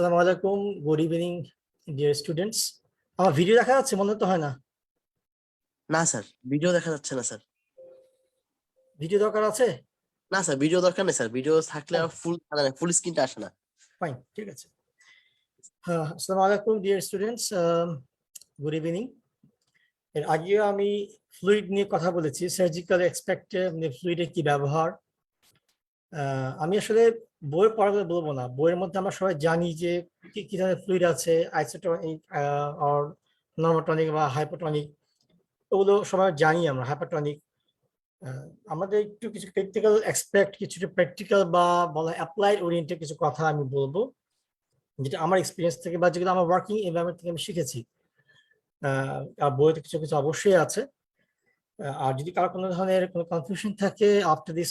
আসসালামু আলাইকুম, good evening dear students. আমার ভিডিও দেখা যাচ্ছে মনে তো হয় না? না স্যার, ভিডিও দেখা যাচ্ছে না স্যার। ভিডিও দরকার আছে? না স্যার, ভিডিও দরকার নেই স্যার। ভিডিও থাকলে ফুল স্ক্রিনটা আসে না। ফাইন, ঠিক আছে। হ্যাঁ, আসসালামু আলাইকুম ডিয়ার স্টুডেন্টস, গুড ইভিনিং। এর আগেও আমি ফ্লুইড নিয়ে কথা বলেছি, সার্জিক্যাল এক্সপেক্টে ফ্লুইডের কি ব্যবহার। আমি আসলে বইয়ের পড়াগুলো বলবো না, বইয়ের মধ্যে আমরা সবাই জানি যে কি কি ধরনের ফ্লুইড আছে, আইসোটনিক আর নর্মোটনিক বা হাইপোটনিক, ওগুলো সবাই জানি আমরা। হাইপারটনিক, আমাদের একটু কিছু প্র্যাকটিক্যাল এক্সপেক্ট, কিছু প্র্যাকটিক্যাল বা বলা অ্যাপ্লাইড ওরিয়েন্টেড কিছু কথা আমি বলবো, যেটা আমার এক্সপিরিয়েন্স থেকে বা যেগুলো আমার ওয়ার্কিং এনভায়রনমেন্ট থেকে আমি শিখেছি। আর বইতে কিছু কিছু অবশ্যই আছে। আর যদি কারো কোনো ধরনের কোনো কনফিউশন থাকে আফটার দিস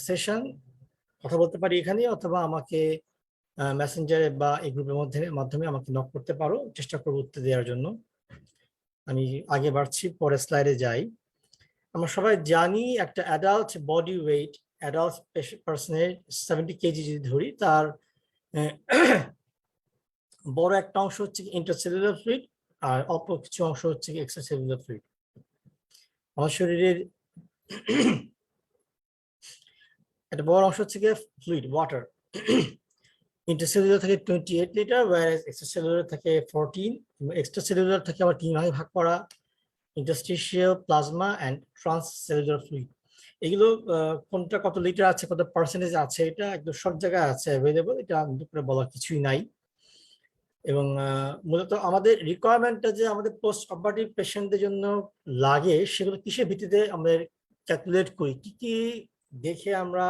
সেশন, কথা বলতে পারি এখানে, অথবা আমাকে মেসেঞ্জারে বা এই গ্রুপের মাধ্যমে আমাকে নক করতে পারো, চেষ্টা করবো উত্তর দেওয়ার জন্য। আমি আগে বাড়ছি, পরে স্লাইডে যাই। আমরা সবাই জানি একটা অ্যাডাল্ট বডি ওয়েট, অ্যাডাল্ট পার্সনের 70 কেজি যদি ধরি, তার বড় একটা অংশ হচ্ছে ইন্টারসেলুলার ফ্লুইড, আর অল্প কিছু অংশ হচ্ছে এক্সট্রাসেলুলার ফ্লুইড। আমার শরীরের একটা বড় অংশ হচ্ছে ফ্লুইড, ওয়াটার। ইন্টারসেলুলার থাকে 28 লিটার, ওয়্যারএজ এক্সট্রাসেলুলার থাকে 14। এক্সট্রাসেলুলার থাকে আবার 3 ভাগে ভাগ করা: ইন্টারস্টিশিয়াল, প্লাজমা অ্যান্ড ট্রান্সসেলুলার ফ্লুইড। এগুলো কোনটা কত লিটার আছে, কত পার্সেন্টেজ আছে, এটা একদম সব জায়গায় আছে অ্যাভেলেবল, এটা করে বলার কিছুই নাই। এবং মূলত আমাদের রিকোয়ারমেন্টটা যে আমাদের পোস্ট অপারেটিভ পেশেন্টদের জন্য লাগে, সেগুলো কিসের ভিত্তিতে আমাদের ক্যালকুলেট করি, কি কি দেখে আমরা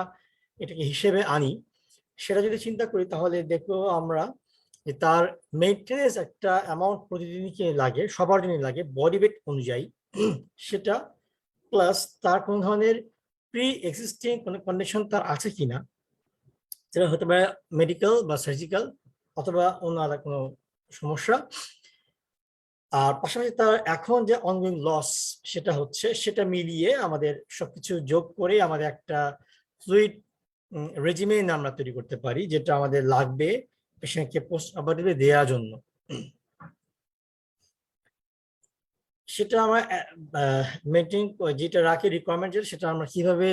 এটাকে হিসেবে আনি, সেটা যদি চিন্তা করি তাহলে দেখবো আমরা যে তার মেইনটেনেন্স একটা অ্যামাউন্ট প্রতিদিনকে লাগে, সবার জন্য লাগে বডি ওয়েট অনুযায়ী, সেটা প্লাস তার কোনো ধরনের প্রি এক্সিস্টিং কোনো কন্ডিশন তার আছে কিনা, সেটা হতে পারে মেডিকেল বা সার্জিক্যাল অথবা অন্য আলাদা কোনো সমস্যা। আর পাশাপাশি তার এখন যে অনগোয়িং লস সেটা হচ্ছে, সেটা মিলিয়ে আমাদের সবকিছু যোগ করে আমাদের একটা ফ্লুইড রেজিমেন আমরা তৈরি করতে পারি, যেটা আমাদের লাগবে পেশেন্টকে পোস্ট অপারেটিভে দেওয়ার জন্য। সেটা আমরা মেনটেন, যেটা রাখি রিকোয়ারমেন্ট, সেটা আমরা কিভাবে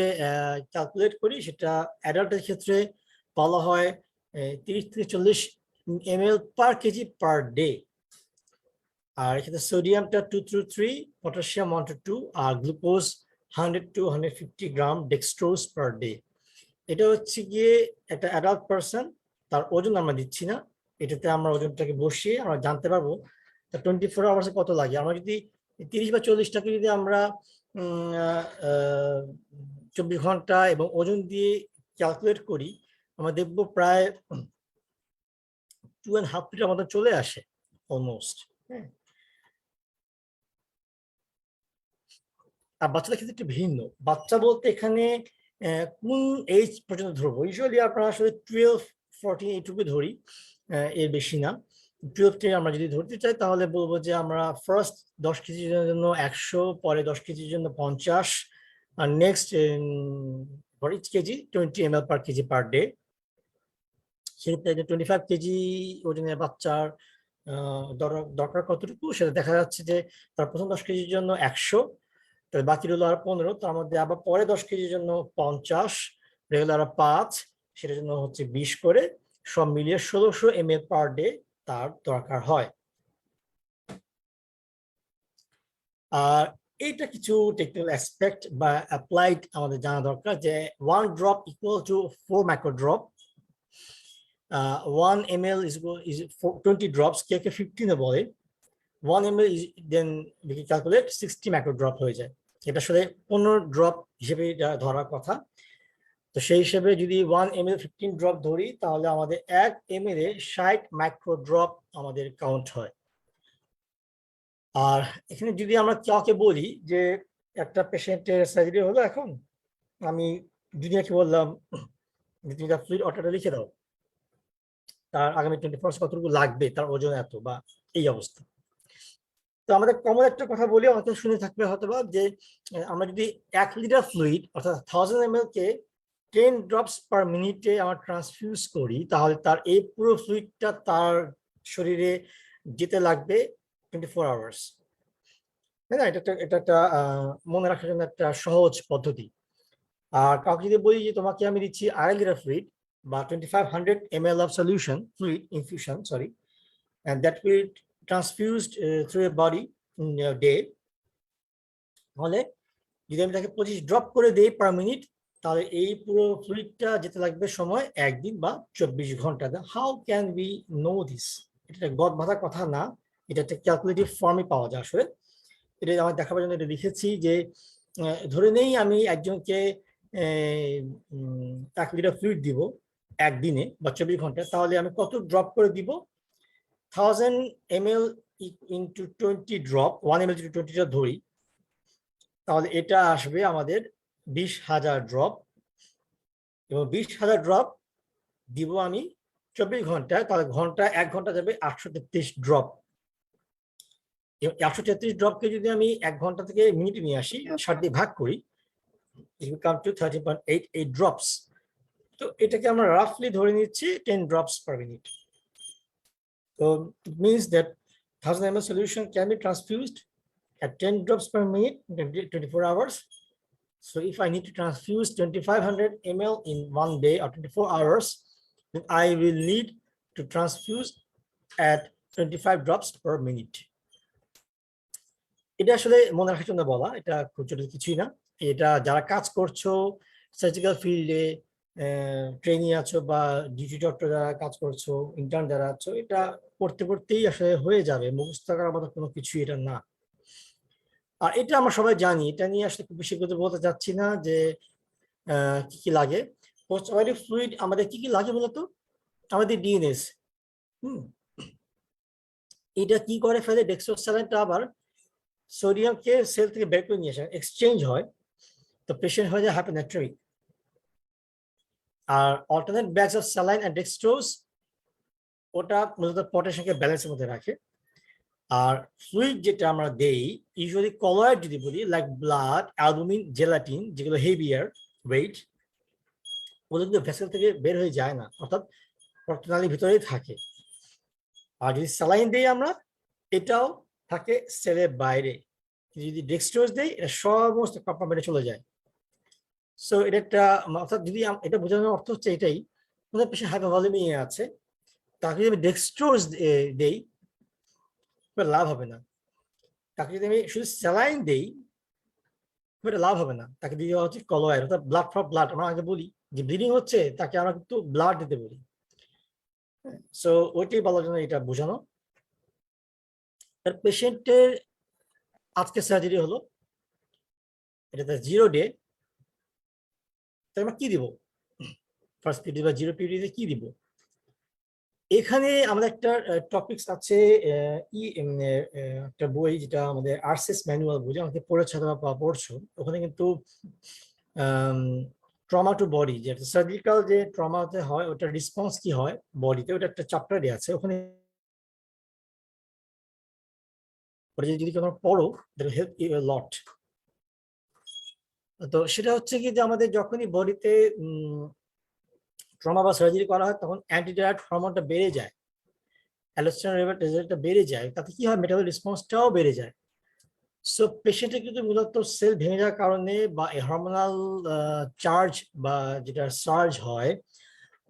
ক্যালকুলেট করি, সেটা অ্যাডাল্টের ক্ষেত্রে বলা হয় 30 থেকে 40 ml per kg per day. আর এক্ষেত্রে সোডিয়ামটা 2 to 3, পটাশিয়াম 1 to 2, আর glucose 100 to 150 gram dextrose per day. এটা হচ্ছে গিয়ে একটা অ্যাডাল্ট পারসন, তার ওজন আমরা দিচ্ছি না, এটাতে আমরা ওজনটাকে বসিয়ে আমরা জানতে পারবো তার 24 আওয়ার্সে কত লাগে। আমরা যদি 30 বা 40টাকে যদি আমরা 24 ঘন্টা এবং ওজন দিয়ে ক্যালকুলেট করি, আমরা দেখবো প্রায় 2.5 লিটার মতো চলে আসে অলমোস্ট। হ্যাঁ, আর বাচ্চাদের ক্ষেত্রে একটু ভিন্ন। বাচ্চা বলতে এখানে কোন এজ পর্যন্ত ধরবো, ইউজুয়ালি আপনারা আসলে 12, 14 এইটুকু ধরি, এর বেশি না। 12 থেকে আমরা যদি ধরতে চাই তাহলে বলবো যে আমরা ফার্স্ট 10 কেজির জন্য 100, পরে 10 কেজির জন্য 50, আর next for each kg 20 ml per kg per day. সেক্ষেত্রে 25 কেজি ওজনের বাচ্চার দরকার কতটুকু, সেটা দেখা যাচ্ছে যে তার প্রথম 10 কেজির জন্য 100, তাহলে বাকি রইল আর 15, তার মধ্যে আবার পরে 10 কেজির জন্য 50, রেগুলার 5, সেটার জন্য হচ্ছে 20 করে, সব মিলিয়ে 1600 ml পার ডে তার দরকার হয়। আর এইটা কিছু টেকনিক্যাল অ্যাসপেক্ট বা অ্যাপ্লাইড আমাদের জানা দরকার, যে 1 drop equal to 4 মাইক্রোড্রপ, 1 ml is 20 drops, কে 15 বলে। 1 ml is then we can calculate 60 মাইক্রোড্রপ হয়ে যায়। এটা আসলে 15 ড্রপ হিসেবে ধরার কথা। তো সেই হিসেবে যদি 1 ml 15 ড্রপ ধরি, তাহলে আমাদের 1 ml এ 60 মাইক্রোড্রপ আমাদের কাউন্ট হয়। আর এখানে যদি আমরা কাউকে বলি যে একটা পেশেন্টের সার্জারি হলো, এখন আমি দুনিয়াকে বললাম যে তুমি তার ফ্লুইড অর্ডারটা লিখে দাও, তার আগামী 24 আওয়ার্স কতটুকু লাগবে, তার ওজন এত বা এই অবস্থা। তো আমাদের কমন একটা কথা বলি, অনেকে শুনে থাকবে হয়তো বা, যে আমরা যদি 1 লিটার ফ্লুইড অর্থাৎ 1000 ml কে 10 ড্রপস পার মিনিটে আমরা ট্রান্সফিউজ করি, তাহলে তার এই পুরো ফ্লুইডটা তার শরীরে যেতে লাগবে 24 আওয়ার্স। তাই না? এটা একটা মনে রাখার জন্য একটা সহজ পদ্ধতি। আর কাউকে যদি বলি যে তোমাকে আমি দিচ্ছি 2.5 লিটার ফ্লুইড বা 2500 ml of solution fluid infusion, sorry, and that will transfused through your body in a day, তাহলে যদি আমি তাকে 25 ড্রপ করে দেই পার মিনিট, তাহলে এই পুরো ফ্লুইডটা যেতে লাগবে সময় 1 দিন বা 24 ঘন্টা। How can we know this? এটা গদ বাঁধা কথা না, এটা একটা ক্যালকুলেটিভ ফর্মে পাওয়া যায় আসলে। এটা আমার দেখাবার জন্য এটা লিখেছি যে ধরে নেই আমি একজনকে 1 লিটার ফ্লুইড দিব একদিনে বা 24 ঘন্টায়, তাহলে আমি কত ড্রপ করে দিব? 1000 ml into 20 drop, 1 ml into 20টা ধরি, তাহলে এটা আসবে আমাদের 20,000 ড্রপ, এবং 20,000 ড্রপ দিব আমি 24 ঘন্টায়, তাহলে ঘন্টায় 1 ঘন্টা যাবে 833 ড্রপ। 833 ড্রপকে যদি আমি 1 ঘন্টা থেকে মিনিটে নিয়ে আসি, 60 দিয়ে ভাগ করি, it will come to 13.88 drops. তো এটাকে আমরা রাফলি ধরে নিচ্ছি 10 drops per minute. So it means that 1000 ml solution can be transfused at 10 drops per minute in 24 hours. So if I need to transfuse 2500 ml in 1 day or 24 hours, then I will need to transfuse at 25 drops per minute. এটা আসলে মনে রাখার জন্য বলা, এটা খুব ছোট কিছুই না। এটা যারা কাজ করছো সার্জিক্যাল ফিল্ডে, ট্রেনিং আছো বা ডিউটি ডক্টর যারা কাজ করছো, ইন্টার্ন যারা আছো, এটা পড়তে পড়তেই আসলে হয়ে যাবে, মুখস্থ করার মতো কোনো কিছুই এটা না। আর এটা আমরা সবাই জানি, এটা নিয়ে আসলে খুব বেশি কথা বলতে চাচ্ছি না যে কি কি লাগে। পোস্ট অপারেটিভ ফ্লুইড আমাদের কি কি লাগে বলতো? আমাদের ডিএনএস, এটা কি করে ফেলে, ডেক্সট্রোস্যালাইনটা আবার সোডিয়ামকে সেল থেকে বের করে নিয়ে আসে, এক্সচেঞ্জ হয়, তো পেশেন্ট হয়ে যায় হাইপোনাট্রিক। আর alternate bags of saline and dextrose, ওটা মূলত পটাশিয়ামকে ব্যালেন্সের মধ্যে রাখে। আর ফ্লুইড যেটা আমরা দেই, ইউজুয়ালি কলয়েড যদি বলি, লাইক ব্লাড, অ্যালবুমিন, জেলাটিন, যেগুলো হেভিয়ার ওয়েট, ওগুলো কিন্তু ভেসেল থেকে বের হয়ে যায় না, অর্থাৎ রক্তনালীর ভিতরেই থাকে। আর যদি স্যালাইন দেই আমরা, এটাও থাকে সেলের বাইরে। যদি ডেক্সট্রোজ দেই, এটা সমস্ত কম্পার্টমেন্টে চলে যায়। সো এটা একটা, অর্থাৎ যদি এটা বোঝানোর অর্থ হচ্ছে এটাই, আমাদের পেশেন্ট হাইপোভলিমিয়া আছে, তাকে যদি আমি ডেক্সট্রোজ দেই, লাভ হবে না। তাকে যদি আমি শুধু স্যালাইন দেই, এটা লাভ হবে না। তাকে দিয়ে হচ্ছে কলয়েড, অর্থাৎ ব্লাড ফর ব্লাড। আমরা আগে বলি যে ব্লিডিং হচ্ছে, তাকে আমরা কিন্তু ব্লাড দিতে বলি। সো ওইটাই বলার জন্য এটা বোঝানো। পেশেন্টের আজকে সার্জারি হলো, এটাতে 0 ডে, তাই আমরা কি দিব? ফার্স্ট পিরিয়ড বা 0 পিরিয়ডে কি দিব? এখানে আমাদের একটা টপিকস আছে, একটা বই যেটা আমাদের আরসিএস ম্যানুয়াল বই, আমাকে পড়েছো অথবা পড়ছো, ওখানে কিন্তু ট্রমা টু বডি, যে সার্জিক্যাল যে ট্রমাতে হয় ওটার রেসপন্স কি হয় বডিতে, ওটা একটা চ্যাপ্টার দেওয়া আছে ওখানে। যদি তোমরা পড়ো, দ্যাট হেল্প ইউ আ লট। তো সেটা হচ্ছে কি যে আমাদের যখনই বডিতে ট্রমা বা সার্জারি করা হয়, তখন অ্যান্টিডায়াট হরমোনটা বেড়ে যায়, অ্যালোস্টেরন রেজাল্টটা বেড়ে যায়, তাতে কি হয়, মেটাবলিক রেসপন্সটাও বেড়ে যায়। সো পেশেন্টের কিন্তু মূলত সেল ভেঙে যাওয়ার কারণে বা হরমোনাল চার্জ বা যেটা সার্জ হয়,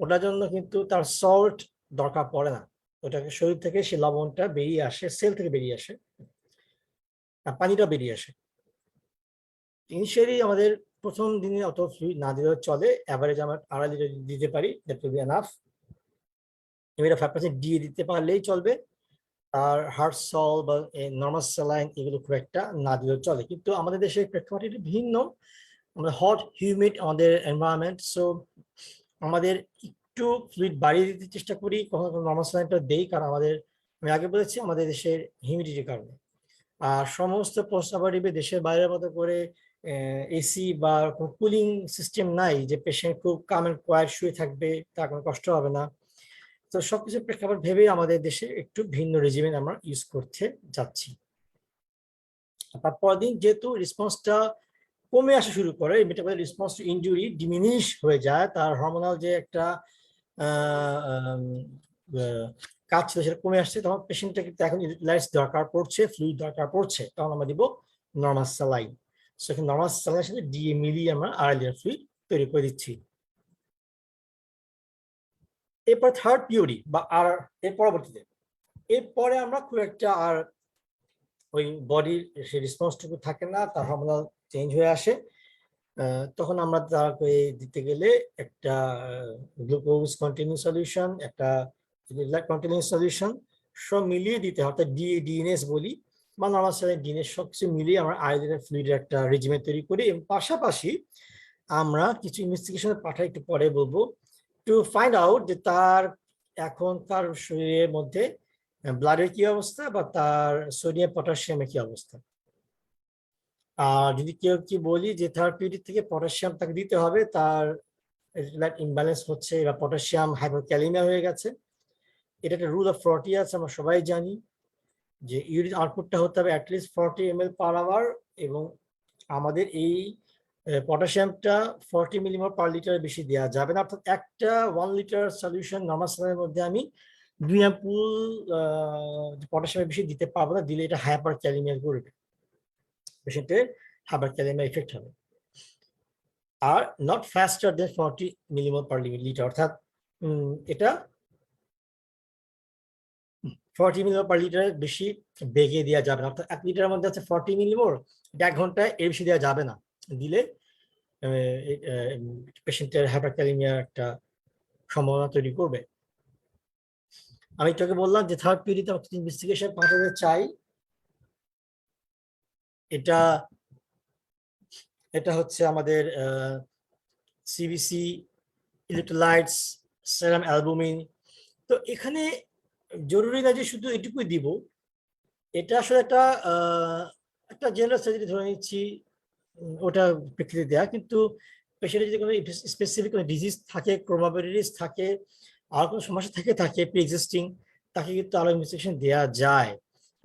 ওটার জন্য কিন্তু তার সল্ট দরকার পড়ে না। ওটাকে শরীর থেকে সে লবণটা বেরিয়ে আসে, সেল থেকে বেরিয়ে আসে, আর পানিটা বেরিয়ে আসে। ইনিশিয়ালি আমাদের প্রথম দিনে অত ফ্লুইড না দিলেও চলে, অ্যাভারেজ আমরা 2.5 লিটার দিতে পারি, দ্যাট উইল বি এনাফ। এটা 5% দিয়ে দিতে পারলেই চলবে। আর হার্ট সল বা নর্মাল স্যালাইন এগুলো খুব একটা না দিলেও চলে। কিন্তু আমাদের দেশের প্রেক্ষাপট একটু ভিন্ন, আমরা হট হিউমিড আমাদের এনভায়রনমেন্ট, সো আমাদের একটু ফ্লুইড বাড়িয়ে দিতে চেষ্টা করি, কখনো কখনো নর্মাল স্যালাইনটা দেই, কারণ আমাদের, আমি আগে বলেছি, আমাদের দেশের হিউমিডিটির কারণে। আর সমস্ত পোস্ট অপারেটিভে দেশের বাইরের মতো করে এসি বা কুলিং সিস্টেম নাই যে পেশেন্ট খুব কাম এন্ড কোয়াইট শুয়ে থাকবে, তার কোনো কষ্ট হবে না। তো সবকিছু প্রেক্ষাপট ভেবে আমাদের দেশে একটু ভিন্ন রেজিমেন্ট আমরা ইউজ করতে যাচ্ছি। তারপর দিন যেহেতু রেসপন্সটা কমে আসা শুরু করে, metabolic response to injury diminish হয়ে যায়, তার হরমোনাল যে একটা কাজ ছিল সেটা কমে আসছে, তখন পেশেন্টটা কিন্তু এখন ইলেক্ট্রোলাইটস দরকার পড়ছে, ফ্লুইড দরকার পড়ছে, তখন আমরা দিব নরমাল স্যালাইন। সো এখানে নরমাল স্যালাইনের সাথে ডিএ মিলিয়ে আমরা আড়াই লিটার ফ্লুইড তৈরি করে দিচ্ছি। এরপর থার্ড পিওডি বা আর এর পরবর্তীতে, এরপরে আমরা খুব একটা আর ওই বডির সেই রেসপন্সটুকু থাকে না, তার হরমোনাল চেঞ্জ হয়ে আসে, তখন আমরা তাকে দিতে গেলে একটা গ্লুকোজ কন্টিনিউ সলিউশন, একটা কন্টিনিউ সলিউশন সব মিলিয়ে দিতে হয়, অর্থাৎ ডিএনএস বলি বা নরমাল স্যালাইন ডিএনএস সব কিছু মিলিয়ে আমরা আয়োডিনের ফ্লুইডের একটা রেজিমেন্ট তৈরি করি। এবং পাশাপাশি আমরা কিছু ইনভেস্টিগেশন পাঠাই, একটু পরে বলবো, টু ফাইন্ড আউট যে তার এখন তার শরীরের মধ্যে ব্লাডের কি অবস্থা বা তার সোডিয়াম পটাশিয়ামের কি অবস্থা। আর যদি কেউ কি বলি যে থেরাপিউটিক থেকে পটাশিয়াম তাকে দিতে হবে, তার ইমব্যালেন্স হচ্ছে বা পটাশিয়াম হাইপোক্যালিমিয়া হয়ে গেছে, এটা একটা রুল অফ 40 আছে, আমরা সবাই জানি যে ইউরিন আউটপুটটা হতে হবে অ্যাটলিস্ট 40 ml পার আওয়ার, এবং আমাদের এই পটাশিয়ামটা 40 মিলিমোল পার লিটার বেশি দেওয়া যাবে না, অর্থাৎ একটা 1 লিটার সলিউশন নরমাল স্যালাইনের মধ্যে আমি 2 অ্যাম্পুল পটাশিয়ামের বেশি দিতে পারবো না, দিলে এটা হাইপারক্যালিমিয়া করবে, পেশেন্টের হাইপারক্যালিমিয়া ইফেক্ট হবে। আর not faster than 40 millimole per litre, অর্থাৎ এটা 40 মিলিমোল পার লিটারের বেশি বেগে দেওয়া যাবে না, অর্থাৎ 1 লিটারের মধ্যে আছে 40 মিলিমোল, এটা 1 ঘন্টায় এর বেশি দেওয়া যাবে না, দিলে পেশেন্টের হাইপারক্যালিমিয়া একটা সম্ভাবনা তৈরি করবে। আমি তোকে বললাম যে থার্ড পিরিয়ডে ইনভেস্টিগেশন পাঠাতে চাই, এটা এটা হচ্ছে আমাদের সিবিসি, ইলেক্ট্রোলাইটস, সেরাম অ্যালবুমিন। তো এখানে জরুরি না যে শুধু এটুকুই দিব, এটা আসলে একটা জেনারেল সার্জারি ধরে নিচ্ছি, ওটা প্রেক্ষিতে দেয়া, কিন্তু পেশেন্টের যদি কোনো স্পেসিফিক কোনো ডিজিজ থাকে, কোমরবিডিটিস থাকে, আর কোনো সমস্যা থাকে প্রি এক্সিস্টিং, তাকে কিন্তু আরো ইনভেস্টিগেশন দেওয়া যায়।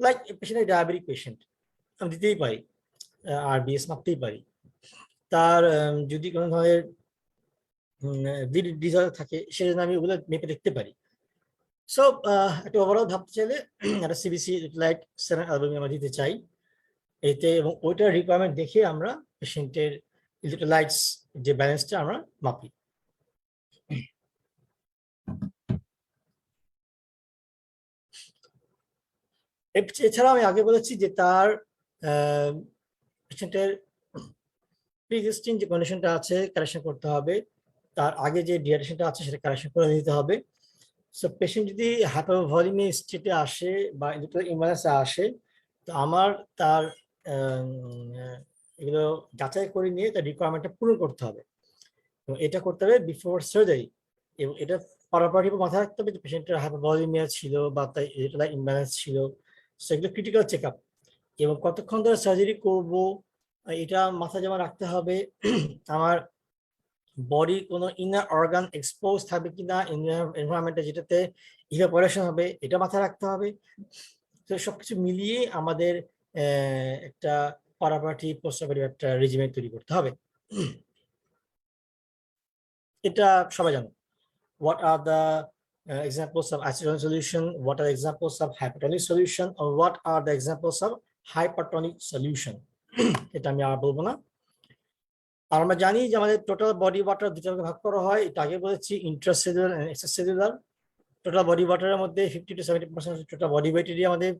লাইক পেশেন্টের ডায়াবেটিক পেশেন্ট, আমি দিতেই পারি, আর বিএস মাপতেই পারি। তার যদি কোনো ধরনের ডিসঅর্ডার থাকে, সেজন্য আমি ওগুলো মেপে দেখতে পারি। সো একটা ওভারঅল ভাবতে চাইলে একটা সিবিসি লাইট সেরাম অ্যালবুমিন আমরা দিতে চাই এতে, এবং ওইটার রিকোয়ারমেন্ট দেখে আমরা পেশেন্টের ইলেক্ট্রোলাইটস যে ব্যালেন্সটা আমরা মাপি। এছাড়া আমি আগে বলেছি যে তার পেশেন্টের প্রি এক্সিস্টিং যে কন্ডিশনটা আছে কারেকশন করতে হবে, তার আগে যে ডিহাইড্রেশনটা আছে সেটা কারেকশন করে দিতে হবে। সো পেশেন্ট যদি হাইপোভলিমিক স্টেটে আসে বা ইমব্যালেন্সে আসে, তো আমার তার এগুলো যাচাই করে নিয়ে তার রিকোয়ারমেন্টটা পূরণ করতে হবে, এবং এটা করতে হবে বিফোর সার্জারি। এবং এটা পারাপারি মাথায় রাখতে হবে যে পেশেন্টের হাইপোভলিমিয়া ছিল বা তাই এটা ইমব্যালেন্স ছিল, সেগুলো ক্রিটিক্যাল চেক আপ। এবং কতক্ষণ ধরে সার্জারি করব এটা মাথায় যেমন রাখতে হবে, আমার বডির কোনো ইনার অর্গান এক্সপোজ থাকবে কিনা এনভায়রনমেন্টে, যেটাতে ইভাপোরেশন হবে, এটা মাথায় রাখতে হবে। তো সবকিছু মিলিয়ে আমাদের একটা পারাপাটি পোস্টঅপারেটিভ একটা রেজিমেন্ট তৈরি করতে হবে। এটা সবাই জানো। What are the examples of acetone solution? What are the examples of hypertonic solution? Or what are the examples of hypertonic solution? এটা আমি আর বলবো না। আর আমরা জানি যে আমাদের টোটাল বডি ওয়াটার দুটো ভাগ করা হয়, এটা আগে বলেছি, intracellular and extracellular. Total body ওয়াটারের মধ্যে 50 to 70% টোটাল বডি ওয়েটেরই আমাদের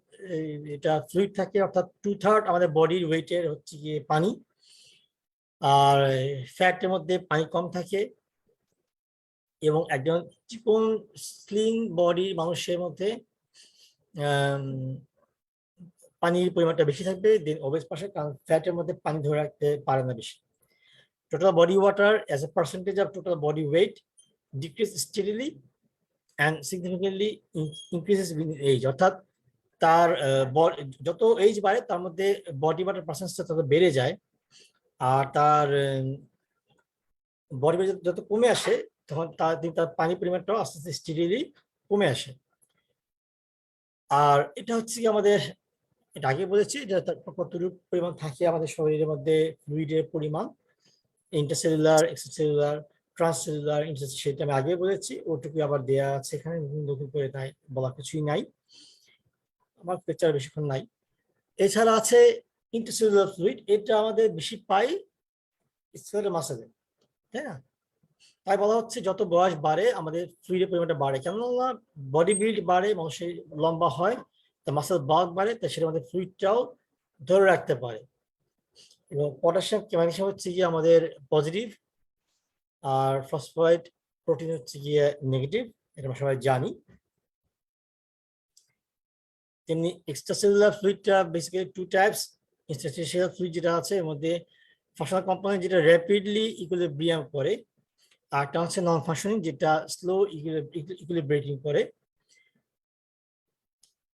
এটা ফ্লুইড থাকে, অর্থাৎ 2/3 আমাদের বডির ওয়েটের হচ্ছে গিয়ে পানি, আর ফ্যাটের মধ্যে পানি কম থাকে। এবং একজন চিকন স্লিং বডি মানুষের মধ্যে পানির পরিমাণটা বেশি থাকবে, দেন ওবেস পাশে, কারণ ফ্যাটের মধ্যে পানি ধরে রাখতে পারে না বেশি। Total body water as a percentage of total body weight decreases steadily and significantly increases with age, অর্থাৎ তার যত এজ বাড়ে তার মধ্যে বডি ওয়াটার পার্সেন্টেজটা তত বেড়ে যায়, আর তার বডি ওয়েট যত কমে আসে তখন তার পানির পরিমাণটাও আস্তে আস্তে স্টেডিলি কমে আসে। আর এটা হচ্ছে কি আমাদের এটা আগে বলেছি যে কতটুকু পরিমাণ থাকে আমাদের শরীরের মধ্যে ফ্লুইডের পরিমাণ, ইন্টারসেলুলার, এক্সট্রাসেলুলার, ট্রান্সসেলুলার, সেটা আমি আগে বলেছি, ওটুকু আবার দেয়া আছে এখানে, নতুন করে তাই বলা কিছুই নাই, আমার লেকচার বেশিক্ষণ নাই। এছাড়া আছে ইন্টারসেলুলার ফ্লুইড, এটা আমাদের বেশি পাই স্কেলেটাল মাসলে, তাই না? তাই বলা হচ্ছে যত বয়স বাড়ে আমাদের ফ্লুইডের পরিমাণটা বাড়ে, কেননা বডি বিল্ড বাড়ে, মানুষের লম্বা হয়, তা মাসেল বাল্ক বাড়ে, তাই সেটা আমাদের ফ্লুইডটাও ধরে রাখতে পারে। এবং পটাশিয়াম ম্যাগনেসিয়াম হচ্ছে গিয়ে আমাদের পজিটিভ, আর ফসফরাইড প্রোটিন হচ্ছে গিয়ে নেগেটিভ, এটা আমরা সবাই জানি। তেমনি এক্সট্রাসেলুলার ফ্লুইডটা basically two types. Interstitial fluid যেটা আছে এর মধ্যে ফাংশনাল কম্পোনেন্ট যেটা র্যাপিডলি ইকুইলিব্রিয়াম করে, আর একটা হচ্ছে নন ফাংশনিং যেটা স্লো ইকুইলিব্রেটিং করে।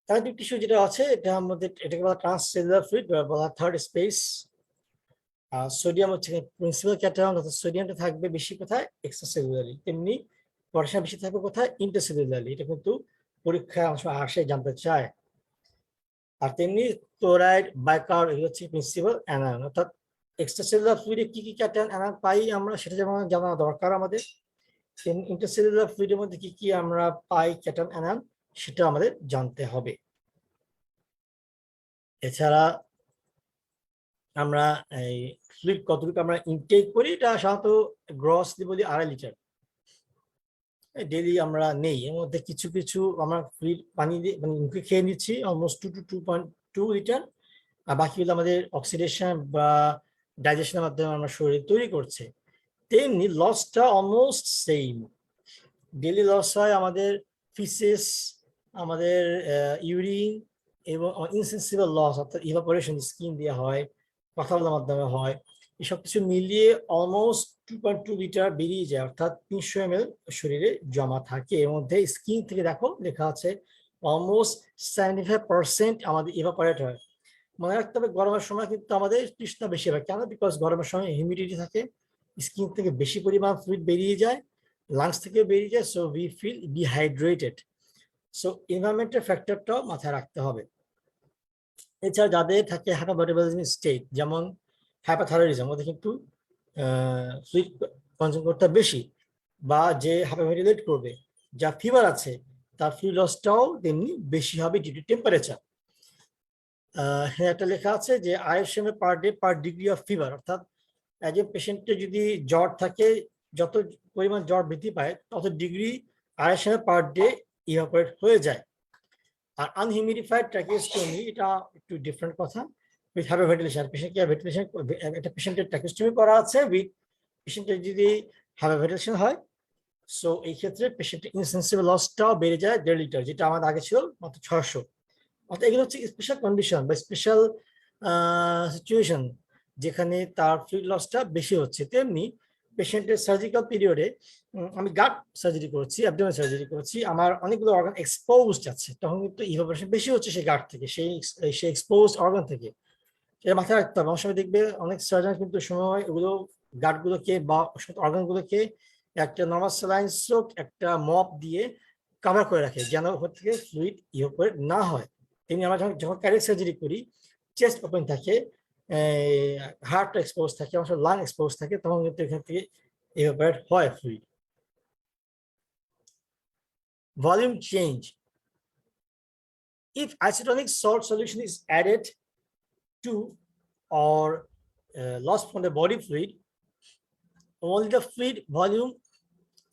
কানেক্টিভ টিস্যু যেটা আছে এটা আমাদের এটাকে বলা ট্রান্সসেলুলার ফ্লুইড বা বলা থার্ড স্পেস। সোডিয়াম হচ্ছে প্রিন্সিপাল ক্যাটায়ন, অর্থাৎ সোডিয়ামটা থাকবে বেশি কোথায় এক্সট্রাসেলুলারলি, তেমনি পটাশিয়াম বেশি থাকবে কোথায় ইন্টারসেলুলারলি, এটা কিন্তু পরীক্ষায় অংশ আসে জানতে চায়। আর তেমনি ক্লোরাইড, বাইকার্ব এগুলো হচ্ছে প্রিন্সিপাল অ্যানায়ন, অর্থাৎ এক্সট্রাসেলুলার ফ্লুইডে কি কি ক্যাটায়ন অ্যানায়ন পাই আমরা সেটা যেমন জানা দরকার আমাদের, ইন্টারসেলুলার ফ্লুইডের মধ্যে কি কি আমরা পাই ক্যাটায়ন অ্যানায়ন সেটা আমাদের জানতে হবে। এছাড়া আমরা এই ফ্লুইড কতটুকু আমরা ইনটেক করি, এটা সাধারণত গ্রসলি বলি 2.5 লিটার ডেইলি আমরা নেই। এর মধ্যে কিছু কিছু আমরা ফ্লুইড পানি দিয়ে মানে মুখে খেয়ে নিচ্ছি অলমোস্ট 2 to 2.2 লিটার, আর বাকিগুলো আমাদের অক্সিডেশন বা ডাইজেশনের মাধ্যমে আমরা শরীর তৈরি করছে। তেমনি লসটা অলমোস্ট সেম, ডেইলি লস হয় আমাদের ফিসেস, আমাদের ইউরিন এবং ইনসেন্সিবল লস অর্থাৎ ইভাপোরেশন স্কিন দিয়ে হয়, কথা বলার মাধ্যমে হয়, এসব কিছু মিলিয়ে অলমোস্ট 2.2 লিটার বেরিয়ে যায়, অর্থাৎ 300 ml শরীরে জমা থাকে। এর মধ্যে স্কিন থেকে দেখো লেখা আছে অলমোস্ট 75% আমাদের ইভাপোরেট হয়। মনে রাখতে হবে গরমের সময় কিন্তু আমাদের তৃষ্ণা বেশি হয়, কেন? বিকজ গরমের সময় হিউমিডিটি থাকে, স্কিন থেকে বেশি পরিমাণ ফ্লুইড বেরিয়ে যায়, লাংস থেকে বেরিয়ে যায়, so we feel dehydrated. So এনভায়রনমেন্টের ফ্যাক্টরটাও মাথায় রাখতে হবে। এছাড়া যাদের থাকে হাইপারমেটাবলিজম স্টেট, যেমন হাইপারথাইরয়েডিজম, ওদের কিন্তু ফ্লুইড কনজিউম করতে বেশি, বা যে হাইপারমেটাবলিট করবে, যা ফিভার আছে তার ফ্লুইড লসটাও তেমনি বেশি হবে ডিউ টু টেম্পারেচার। হ্যাঁ, একটা লেখা আছে যে ISM per day per degree of fever, অর্থাৎ একজন পেশেন্টের যদি জ্বর থাকে, যত পরিমাণ জ্বর বৃদ্ধি পায় তত degree ISM per day evaporate হয়ে যায়। আর আনহিউমিডিফাইড ট্র্যাকিওস্টোমি এটা একটু ডিফারেন্ট কথা, উইথ হাইপারভেন্টিলেশন, পেশেন্টকে ভেন্টিলেশন, একটা পেশেন্টের ট্র্যাকিওস্টোমি করা আছে উইথ পেশেন্টের যদি হাইপারভেন্টিলেশন হয়, সো এই ক্ষেত্রে পেশেন্টের ইনসেন্সিবল লসটাও বেড়ে যায় 1.5 লিটার, যেটা আমাদের আগে ছিল মাত্র 600। অর্থাৎ এগুলো হচ্ছে স্পেশাল কন্ডিশন বা স্পেশাল সিচুয়েশন যেখানে তার ফ্লুইড লসটা বেশি হচ্ছে। তেমনি পেশেন্টের সার্জিক্যাল পিরিয়ডে আমি গাট সার্জারি করেছি, অ্যাবডোমেন সার্জারি করেছি, আমার অনেকগুলো অর্গান এক্সপোজড আছে, তখন কিন্তু ইভাপোরেশন বেশি হচ্ছে সেই গাট থেকে, সেই এক্সপোজড অর্গান থেকে। এটা মাথায় রাখতে হবে। অনেক সময় দেখবে অনেক সার্জন কিন্তু সময় এগুলো গাটগুলোকে বা অর্গানগুলোকে একটা নর্মাল স্যালাইন স্ট্রোক একটা মপ দিয়ে কভার করে রাখে, যেন ওখান থেকে ফ্লুইড ইভাপোরেট না হয়। তিনি আমরা যখন ক্যারিক সার্জারি করি, চেস্ট ওপেন থাকে, হার্ট এক্সপোজ থাকে, আমার লাং এক্সপোজ থাকে, তখন কিন্তু এখান থেকে ইভাপোরেট হয় fluid. Volume change, if isotonic salt solution is added to or lost from the body fluid, only the fluid volume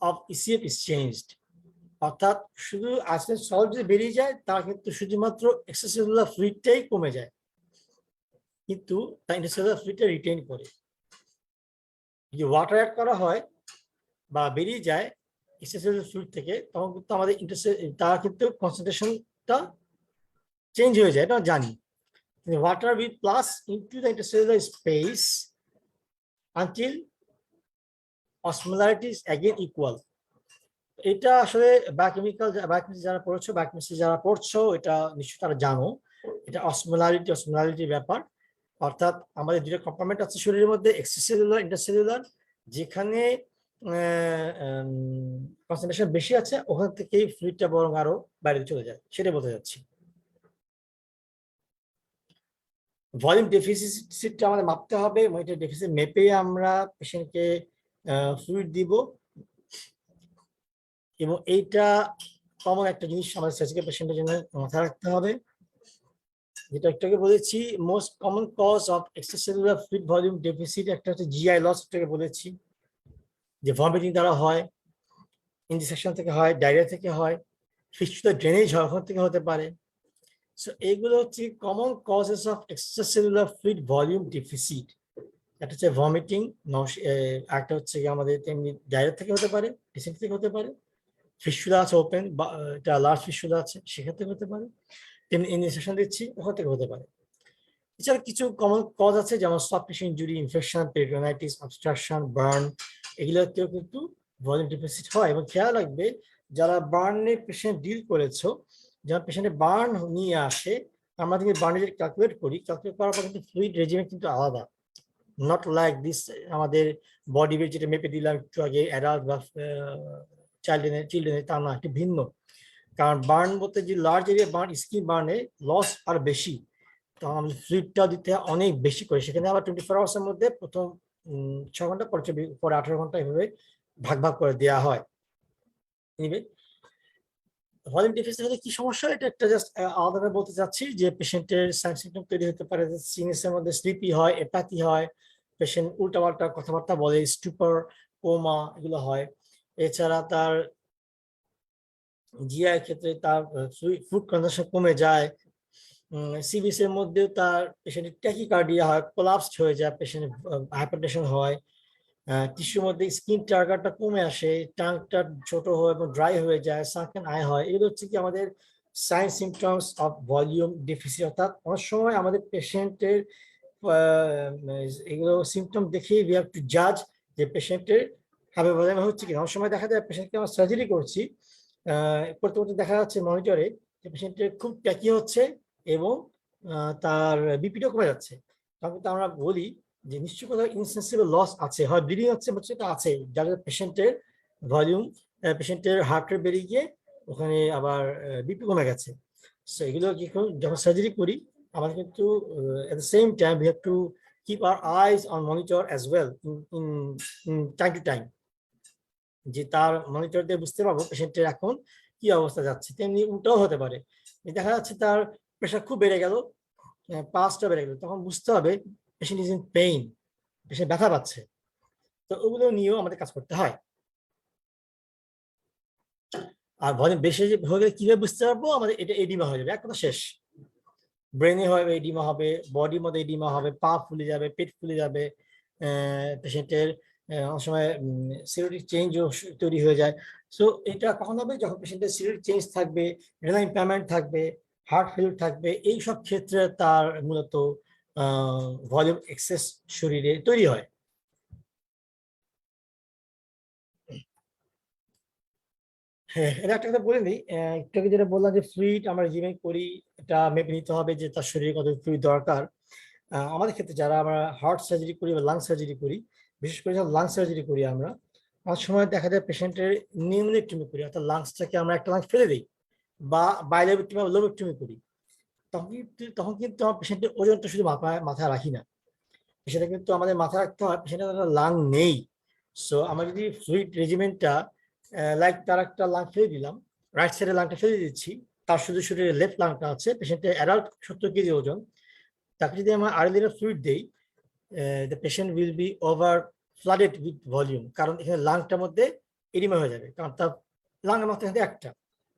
of ECF is changed. অর্থাৎ শুধু আর্সেনিক সল্ট যদি বেরিয়ে যায় তা কিন্তু শুধুমাত্র এক্সট্রাসেলুলার ফ্লুইডটাই কমে যায়, কিন্তু তা ইন্টারসেলুলার ফ্লুইডটা রিটেইন করে। যদি ওয়াটার অ্যাড করা হয় বা বেরিয়ে যায় এক্সট্রাসেলুলার ফ্লুইড থেকে, তখন কিন্তু আমাদের তার কিন্তু কনসেন্ট্রেশনটা চেঞ্জ হয়ে যায়, এটা জানি। Water will pass into the intercellular space until osmolarity is again equal. এটা আসলে বায়োকেমিক্যাল যারা পড়ছো, বায়োকেমিস্ট্রি যারা পড়ছো, এটা নিশ্চয়ই তারা জানো, এটা অসমোলারিটির ব্যাপার। অর্থাৎ আমাদের দুটো কম্পার্টমেন্ট আছে শরীরের মধ্যে, এক্সট্রাসেলুলার, ইন্টারসেলুলার, যেখানে কনসেন্ট্রেশন বেশি আছে ওখান থেকেই ফ্লুইডটা বরং আরো বাইরে চলে যায়, সেটা বলতে যাচ্ছি। ভলিউম ডেফিসিটটা আমাদের মাপতে হবে এবং এটা ডেফিসিট মেপে আমরা পেশেন্টকে ফ্লুইড দিব এবং এইটা কমন একটা জিনিস আমাদের সার্জিক্যাল পেশেন্টের জন্য মাথায় রাখতে হবে, যেটা একটু আগে বলেছি। Most common cause of extracellular fluid volume deficit একটা হচ্ছে জিআই লস থেকে বলেছি, যে ভমিটিং দ্বারা হয়, ইনজেকশন থেকে হয়, ডায়রিয়া থেকে হয়, ফিস্টুলার ড্রেনেজ হয় ওখান থেকে হতে পারে। সো এইগুলো হচ্ছে common causes of extracellular fluid volume deficit. একটা হচ্ছে ভমিটিং, একটা হচ্ছে আমাদের তেমনি ডায়রিয়া থেকে হতে পারে, ডিসেন্ট থেকে হতে পারে, ফিস্টুলা আছে ওপেন বা এটা লার্জ ফিস্টুলা আছে সেক্ষেত্রে হতে পারে, তেমনি ইনজেকশন দিচ্ছি ওখান থেকে হতে পারে। এছাড়া কিছু কমন কজ আছে যেমন soft tissue injury, infection, peritonitis, obstruction, burn, এগুলোতেও কিন্তু ভলিউম ডেফিসিট হয়। এবং খেয়াল রাখবে যারা বার্নে পেশেন্ট ডিল করেছো, যারা পেশেন্টের বার্ন নিয়ে আসে, আমরা কিন্তু বার্নে যদি ক্যালকুলেট করার পর কিন্তু ফ্লুইড রেজিমে কিন্তু আলাদা, নট লাইক দিস আমাদের বডি ওয়েট যেটা মেপে দিলাম একটু আগে অ্যাডাল্ট বা চিলড্রেনের তা না, একটু ভিন্ন। কারণ বার্ন বলতে যে লার্জ এরিয়া বার্ন, স্কিন বার্নে লস আর বেশি, তখন আমাদের ফ্লুইডটা দিতে অনেক বেশি করে। সেখানে আবার 24 আওয়ার্সের মধ্যে প্রথম 6 ঘন্টা, পরে 18 ঘন্টা এভাবে ভাগ ভাগ করে দেওয়া হয়। ভলিউম ডেফিসিট হলে কি সমস্যা, এটা একটা জাস্ট আলাদাভাবে বলতে চাচ্ছি যে পেশেন্টের সাইন সিমটম তৈরি হতে পারে, সিনেসের মধ্যে স্লিপি হয়, এপাথি হয়, পেশেন্ট উল্টাপাল্টা কথাবার্তা বলে, স্টুপার, কোমা এগুলো হয়। এছাড়া তার জিআই ক্ষেত্রে তার ফুড কনজাম্পশন কমে যায়, সিবিএস এর মধ্যেও তার পেশেন্টের ট্যাকিকার্ডিয়া হয়, কোলাপসড হয়ে যায়, পেশেন্টের হাইপারটেনশন হয়, টিস্যুর মধ্যে স্কিন টার্গারটা কমে আসে, টাংটা ছোট হয় এবং ড্রাই হয়ে যায়, সানকেন আই হয়। এগুলো হচ্ছে কি আমাদের sign symptoms of volume deficit. অর্থাৎ অনেক সময় আমাদের পেশেন্টের এগুলো সিমটম দেখেই উই হ্যাভ টু জাজ যে পেশেন্টের হাইপারভলিউম হচ্ছে কি। অনেক সময় দেখা যায় পেশেন্টকে আমরা সার্জারি করছি, করতে করতে দেখা যাচ্ছে মনিটরে যে পেশেন্টের খুব ট্যাকি হচ্ছে এবং তার বিপিটাও কমে যাচ্ছে। তখন কিন্তু আমরা বলি যে নিশ্চয়ই কোথাও ইনসেন্সিবল লস আছে, হয় ব্লিডিং হচ্ছে বা সেটা আছে, যার পেশেন্টের ভলিউম, পেশেন্টের হার্ট রেট বেড়ে গিয়ে ওখানে আবার বিপি কমে গেছে। সো এগুলো যখন সার্জারি করি আমাদের কিন্তু at the same time we have to keep our eyes on monitor as well in time to time, যে তার মনিটর দিয়ে বুঝতে পারবো পেশেন্টের এখন কি অবস্থা যাচ্ছে। তেমনি উল্টাও হতে পারে, দেখা যাচ্ছে তার প্রেশার খুব বেড়ে গেল, পালসটা বেড়ে গেল, তখন বুঝতে হবে patient is in pain, patient ব্যথা পাচ্ছে। তো ওগুলো নিয়েও আমাদের কাজ করতে হয়। আর ভলিউম বেশি হয়ে গেলে কিভাবে বুঝতে পারবো, আমাদের এটা এডিমা হয়ে যাবে, এক কথা শেষ। ব্রেনে হবে এডিমা হবে, বডির মধ্যে এডিমা হবে, পা ফুলে যাবে, পেট ফুলে যাবে, পেশেন্টের অনেক সময় সিরোটিক চেঞ্জও তৈরি হয়ে যায়। সো এটা কখন হবে, যখন পেশেন্টের সিরোটিক চেঞ্জ থাকবে, রেনাল ইমপ্যায়ারমেন্ট থাকবে, হার্ট ফেলিউর থাকবে, এই সব ক্ষেত্রে তার মূলত ভলিউম এক্সেস শরীরে তৈরি হয়। হ্যাঁ, এটা একটা কথা বলে নিই, একটু আগে যেটা বললাম যে ফ্লুইড আমরা জিমে করি, এটা মেপে নিতে হবে যে তার শরীরে কত ফ্লুইড দরকার। আমাদের ক্ষেত্রে যারা আমরা হার্ট সার্জারি করি বা লাং সার্জারি করি, বিশেষ করে যখন লাং সার্জারি করি আমরা, অনেক সময় দেখা যায় পেশেন্টের নিউমোনেক্টমি করি, অর্থাৎ লাংসটাকে আমরা একটা লাংস ফেলে দিই, বা বাইলোবেক্টমি বা লোবেক্টমি করি। তখন কিন্তু আমার পেশেন্টের ওজনটা শুধু মাথায় রাখি না, সেটা কিন্তু আমাদের মাথায় রাখতে হয় পেশেন্টের লাং নেই। সো আমরা যদি ফ্লুইড রেজিমেন্টটা লাইক তার একটা লাং ফেলে দিলাম, রাইট সাইডে লাংটা ফেলে দিচ্ছি, তার শুধু শরীরে লেফট লাংটা আছে, পেশেন্টের অ্যাডাল্ট 70 কেজি ওজন, তাকে যদি আমরা আড়াই লিটার ফ্লুইড দিই, the patient will be over flooded with volume, কারণ এখানে লাংটার মধ্যে এডিমা হয়ে যাবে, কারণ তার লাংয়ের মাথায় একটা,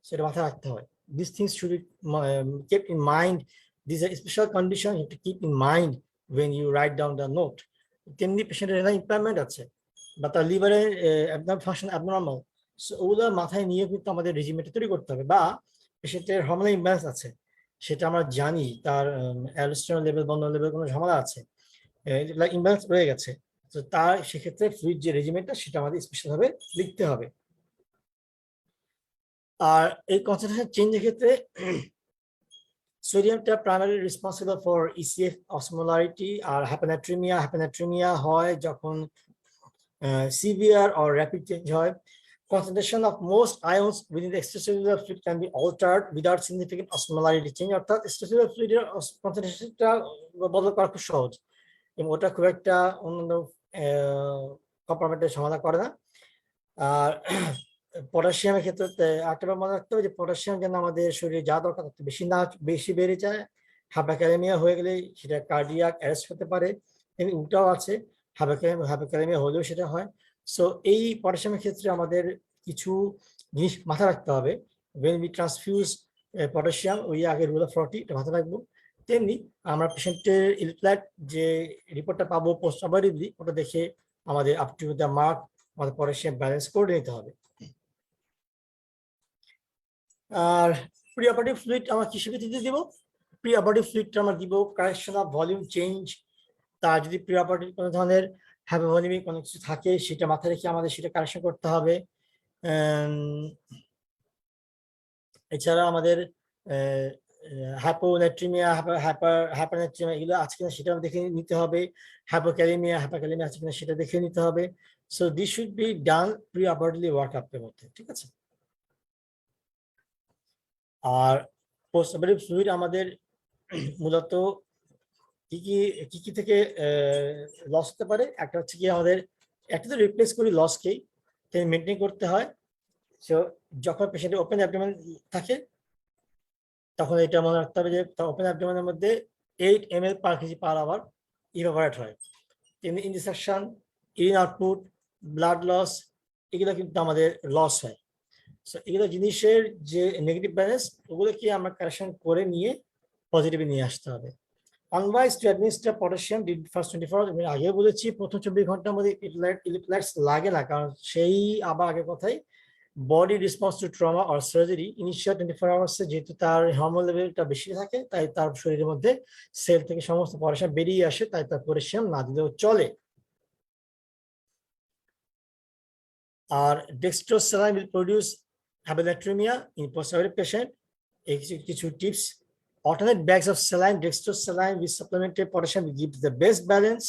সেটা মাথায় রাখতে হয়। These things should be kept in mind. These are special conditions you have to keep in mind when you write down the note. তেমনি পেশেন্টের রেনাল ইমপ্যায়ারমেন্ট আছে বা তার লিভারের ফাংশন অ্যাবনর্মাল, সো ওগুলো মাথায় নিয়ে কিন্তু আমাদের রেজিমেন্টে তৈরি করতে হবে। বা পেশেন্টের হরমোনাল ইমব্যালেন্স আছে, সেটা আমরা জানি, তার অ্যালডোস্টেরন লেভেল, বর্ণ লেভেল কোনো ঝামেলা আছে, ইমব্যালেন্স রয়ে গেছে, তো তার সেক্ষেত্রে ফ্লুইড যে রেজিমেন্টটা সেটা আমাদের স্পেশাল ভাবে লিখতে হবে। আর এই কনসেন্ট্রেশন চেঞ্জের ক্ষেত্রে সোডিয়ামটা primary responsible for ECF osmolarity আর হ্যাপানাট্রিমিয়া হয় যখন সিভিয়ার অর র্যাপিড চেঞ্জ হয়। concentration of most ions within the extracellular fluid can be altered without significant osmolarity change, অর্থাৎ extracellular fluid এর কনসেন্ট্রেশনটা বদল করা খুব সহজ এবং ওটা খুব একটা অন্যান্য কম্পার্টমেন্টের সমাধান করে না। আর পটাশিয়ামের ক্ষেত্রে একটা মনে রাখতে হবে যে পটাশিয়াম যেন আমাদের শরীরে যা দরকার তার বেশি বেড়ে যায়, হাইপারক্যালেমিয়া হয়ে গেলে সেটা কার্ডিয়াক অ্যারেস্ট হতে পারে, এবং উল্টাও আছে, হাইপারক্যালেমিয়া হলেও সেটা হয়। সো এই পটাশিয়ামের ক্ষেত্রে আমাদের কিছু জিনিস মাথায় রাখতে হবে। when we transfuse potassium ওই আগে রুল অফ 40 এটা মাথায় রাখবো। তেমনি আমরা পেশেন্টের ইলেক্ট্রোলাইট যে রিপোর্টটা পাবো পোস্ট অপারেটিভলি, ওটা দেখে আমাদের আপ টু দ্য মার্ক আমাদের পটাশিয়াম ব্যালেন্স করে নিতে হবে। আর প্রি অপারেটিভ ফ্লুইড আমরা কিসের ভিত্তিতে দিব? প্রি অপারেটিভ ফ্লুইডটা আমরা দিব কারেকশন অফ ভলিউম চেঞ্জ। তার যদি প্রি অপারেটিভ কোনো ধরনের হাইপোভলিউমিক কোনো কিছু থাকে সেটা মাথায় রেখে আমাদের সেটা কারেকশন করতে হবে। এছাড়া আমাদের হাইপোনেট্রিমিয়া, হাইপারনেট্রিমিয়া এগুলো আছে কিনা সেটা দেখে নিতে হবে। হাইপোক্যালেমিয়া আছে কিনা সেটা দেখে নিতে হবে। So this should be done preoperatively ওয়ার্ক আপের মধ্যে, ঠিক আছে? আর পোস্ট অপারেটিভ ফ্লুইড আমাদের মূলত কি কি থেকে লস হতে পারে? একটা হচ্ছে কি আমাদের একটা তো রিপ্লেস করি লসকেই মেনটেন করতে হয়। সো যখন পেশেন্টের ওপেন অ্যাবডোমেন থাকে তখন এটা মনে রাখতে হবে যে ওপেন অ্যাবডোমেনের মধ্যে 8 ml per kg per hour evaporate হয়। তেমনি injection, urine output, blood loss এগুলো কিন্তু আমাদের লস হয়। সো এগুলো জিনিসের যে নেগেটিভ ব্যালেন্স ওগুলোকে আমরা কারেকশন করে নিয়ে পজিটিভে নিয়ে আসতে হবে। Unwise to administer potassium during the first 24 hours, আমি আগেও বলেছি প্রথম 24 ঘন্টার মধ্যে ইলেক্ট্রোলাইটস লাগে না, কারণ সেই আবার আগের কথাই body response to trauma or surgery initial 24 আওয়ার্সে যেহেতু তার হরমোন লেভেলটা বেশি থাকে তাই তার শরীরের মধ্যে সেল থেকে সমস্ত পটাশিয়াম বেরিয়ে আসে, তাই তার পটাশিয়াম না দিলেও চলে। আর dextrosaline will produce hyponatremia in post-operative patient. এই কিছু tips: alternate bags of saline, dextrosaline with supplemented potassium gives the best balance.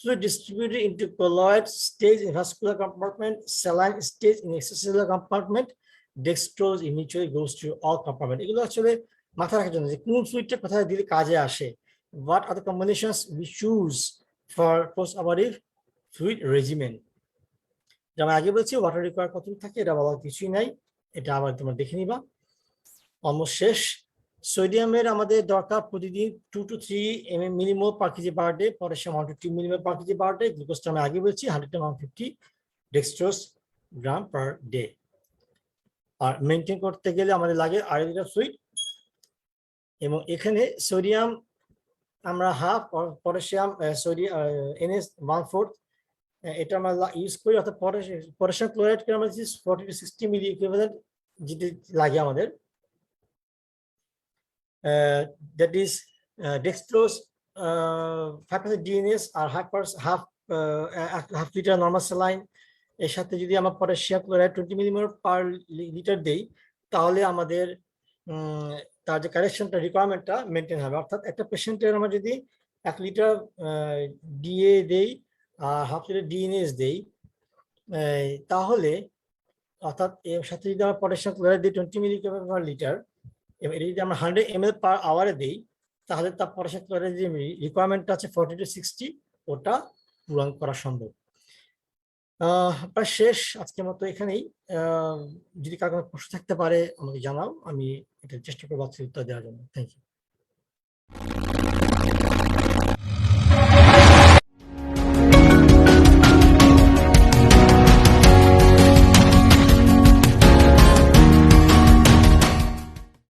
Fluid distributed into colloid stays in vascular compartment, saline stays in extracellular compartment, dextrose eventually goes to all compartment. এগুলো আসলে মাথায় রাখার জন্য যে কোন ফ্লুইডটা কোথায় দিলে কাজে আসে। What are the combinations we choose for post-operative fluid regimen? যেমন আগে বলছি ওয়াটার রিকোয়ার কতটুকু থাকে এটা বলার কিছুই নাই, এটা আবার তোমরা দেখে নিবা। অলমোস্ট শেষ। সোডিয়ামের আমাদের দরকার প্রতিদিন 2 to 3 millimole per kg per day, potassium 1 to 2 millimole per kg per day, গ্লুকোজটা আমি আগে বলছি 100 to 150 dextrose gram per day. আর মেনটেন করতে গেলে আমাদের লাগে 2.5 লিটার ফ্লুইড, এবং এখানে সোডিয়াম আমরা হাফ, পটাশিয়াম NS 1/4 এটা আমরা ইউজ করি, অর্থাৎ পটাশিয়াম ক্লোরাইডকে আমরা 40 to 60 মিলি ইকুইভ্যালেন্ট যেটা লাগে আমাদের। That is dextrose 5% DNS R half liter normal saline এর সাথে যদি আমরা potassium chloride 20 millimole per litre দেই তাহলে আমাদের তার যে কারেকশনটা রিকোয়ারমেন্টটা মেনটেন হবে। অর্থাৎ একটা পেশেন্টের আমরা যদি 1 লিটার ডিএ দেই আর হাফ লিটার ডিএনএস দেই তাহলে, অর্থাৎ এর সাথে যদি আমরা পটাশিয়াম ক্লোরাইড দিই 20 মিলি পার লিটার, এবং এটা যদি আমরা 100 ml পার আওয়ারে দিই তাহলে তার পটাশিয়াম ক্লোরাইড যে রিকোয়ারমেন্টটা আছে 40 to 60 ওটা পূরণ করা সম্ভব। প্রায় শেষ আজকের মতো এখানেই। যদি কারো কোনো প্রশ্ন থাকতে পারে আমাকে জানাও, আমি এটা চেষ্টা করবো উত্তর দেওয়ার জন্য। Thank you.